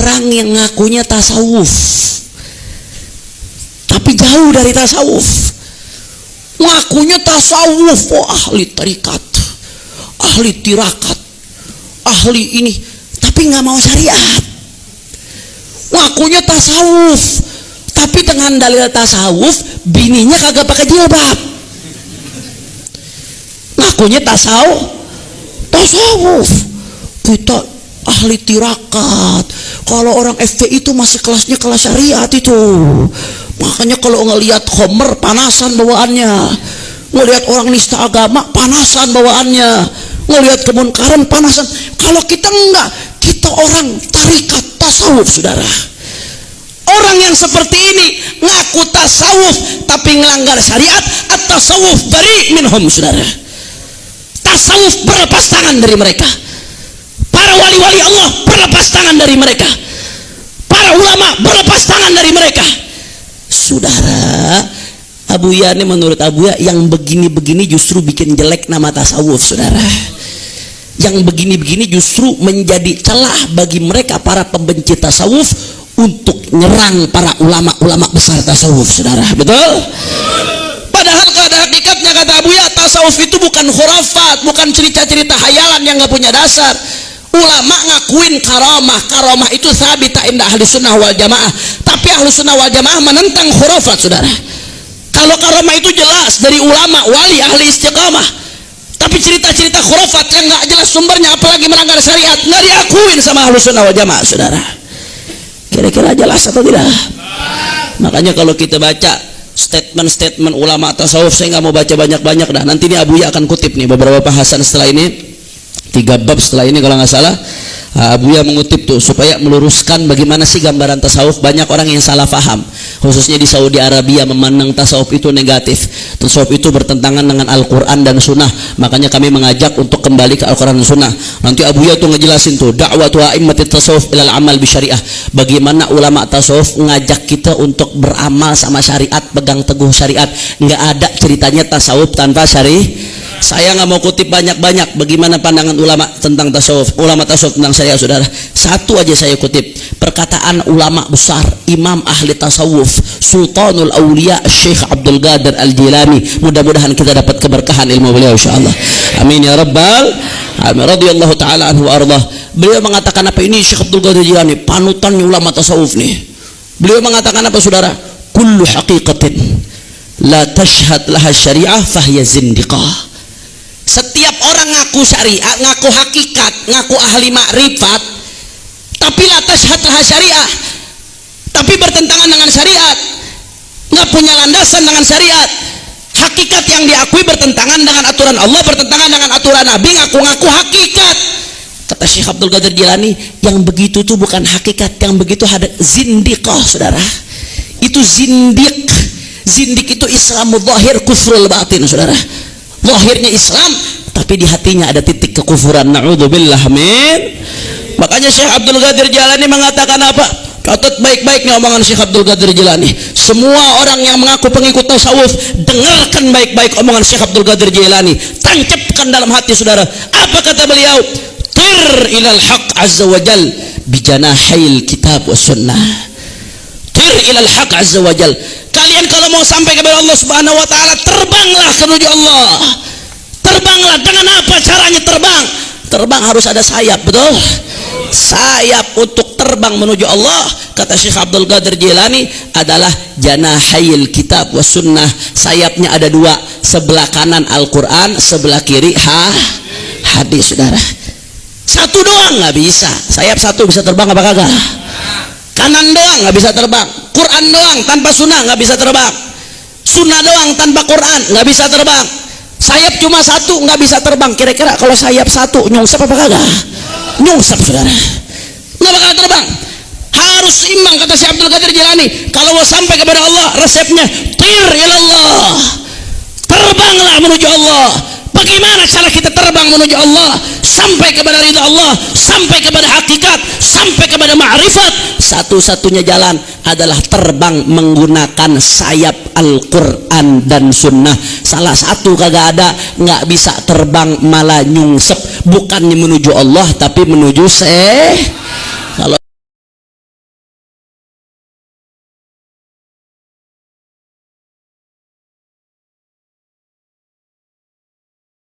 orang yang ngakunya tasawuf tapi jauh dari tasawuf. Ngakunya tasawuf, ahli tarikat, ahli tirakat, ahli ini, tapi nggak mau syariat. Ngakunya tasawuf, tapi dengan dalil tasawuf bininya kagak pakai jilbab. Ngakunya tasawuf, kita ahli tirakat. Kalau orang FPI itu masih kelasnya kelas syariat itu. Makanya kalau ngelihat Homer panasan bawaannya, ngelihat orang nista agama panasan bawaannya, ngelihat kemunkaran panasan. Kalau kita enggak, kita orang tarikat tasawuf, saudara. Orang yang seperti ini ngaku tasawuf tapi ngelanggar syariat, at-tasawuf bari minhum, saudara. Tasawuf berlepas tangan dari mereka. Para wali-wali Allah berlepas tangan dari mereka. Para ulama berlepas tangan dari mereka. Saudara, Abuya ini menurut Abuya yang begini-begini justru bikin jelek nama tasawuf, saudara. Yang begini-begini justru menjadi celah bagi mereka para pembenci tasawuf untuk nyerang para ulama-ulama besar tasawuf, saudara. Betul? Padahal pada hakikatnya kata Abuya, tasawuf itu bukan khurafat, bukan cerita-cerita hayalan yang gak punya dasar. Ulama ngakuin karamah itu sabita indah ahli sunnah wal jamaah, tapi ahli sunnah wal jamaah menentang khurafat, saudara. Kalau karamah itu jelas dari ulama wali ahli istiqamah, tapi cerita-cerita khurafat yang nggak jelas sumbernya apalagi melanggar syariat nggak diakuin sama ahli sunnah wal jamaah, saudara. Kira-kira jelas atau tidak? Makanya kalau kita baca statement ulama tasawuf, saya nggak mau baca banyak-banyak dah, nanti ini Abuya akan kutip nih beberapa bahasan setelah ini, 3 bab setelah ini kalau nggak salah. Abuya mengutip tuh supaya meluruskan bagaimana sih gambaran tasawuf. Banyak orang yang salah faham, khususnya di Saudi Arabia, memandang tasawuf itu negatif. Tasawuf itu bertentangan dengan Al-Quran dan Sunnah. Makanya kami mengajak untuk kembali ke Al-Quran dan Sunnah. Nanti Abuya tuh ngejelasin tuh da'watu a'immatit tasawuf ilal amal bisyariah, bagaimana ulama tasawuf ngajak kita untuk beramal sama syariat, pegang teguh syariat. Nggak ada ceritanya tasawuf tanpa syariat. Saya nggak mau kutip banyak-banyak bagaimana pandangan ulama tentang tasawuf, ulama tasawuf tentang syariat, saudara. Satu aja saya kutip, perkataan ulama besar, imam ahli tasawuf, Sultanul Aulia Syekh Abdul Qadir Al-Jilani. Mudah-mudahan kita dapat keberkahan ilmu beliau, insyaallah. Amin ya rabbal alamin. Radhiyallahu taala anhu ardah. Beliau mengatakan apa ini, Syekh Abdul Qadir Jilani, panutan ulama tasawuf nih. Beliau mengatakan apa, saudara? Kullu haqiqatin la tashhad laha syariah fahiya zindiqah. Setiap orang ngaku syariat, ngaku hakikat, ngaku ahli makrifat, tapi la tashhad laha syariah, tapi bertentangan dengan syariat, nggak punya landasan dengan syariat. Hakikat yang diakui bertentangan dengan aturan Allah, bertentangan dengan aturan Nabi, ngaku-ngaku hakikat. Kata Syekh Abdul Qadir Jilani, yang begitu itu bukan hakikat, yang begitu ada zindiqah, saudara. Itu zindiq. Zindiq itu Islamul zahir, kufrul batin, saudara. Zahirnya Islam, tapi di hatinya ada titik kekufuran. Na'udzubillah min. Makanya Syekh Abdul Qadir Jilani mengatakan apa? Catat baik-baiknya omongan Syekh Abdul Qadir Jilani. Semua orang yang mengaku pengikut tasawuf, dengarkan baik-baik omongan Syekh Abdul Qadir Jilani. Tancapkan dalam hati, saudara. Apa kata beliau? Tir ilal haq azza wa jal bijanahil kitab was sunnah. Tir ilal haq azza wa jal. Kalian kalau mau sampai kepada Allah Subhanahu wa taala, terbanglah menuju Allah. Terbanglah. Dengan apa caranya terbang? Terbang harus ada sayap, betul? Sayap untuk terbang menuju Allah, kata Syekh Abdul Qadir Jilani, adalah janahil kitab was sunnah. Sayapnya ada 2, sebelah kanan Al-Quran, sebelah kiri hadis, saudara. Satu doang nggak bisa. Sayap satu bisa terbang apa kagak? Kanan doang nggak bisa terbang. Quran doang tanpa sunnah nggak bisa terbang. Sunnah doang tanpa Quran nggak bisa terbang. Sayap cuma satu nggak bisa terbang. Kira-kira kalau sayap satu nyungsep apa kagak? Nyungsep, saudara. Nggak bakal terbang. Harus imbang, kata Syekh Abdul Qadir Jilani. Kalau mau sampai kepada Allah, resepnya tir ilallah. Terbanglah menuju Allah. Bagaimana cara kita terbang menuju Allah, sampai kepada ridha Allah, sampai kepada hakikat, sampai kepada ma'rifat? Satu-satunya jalan adalah terbang menggunakan sayap Al-Quran dan Sunnah. Salah satu kagak ada, nggak bisa terbang malah nyungsep. Bukannya menuju Allah, tapi menuju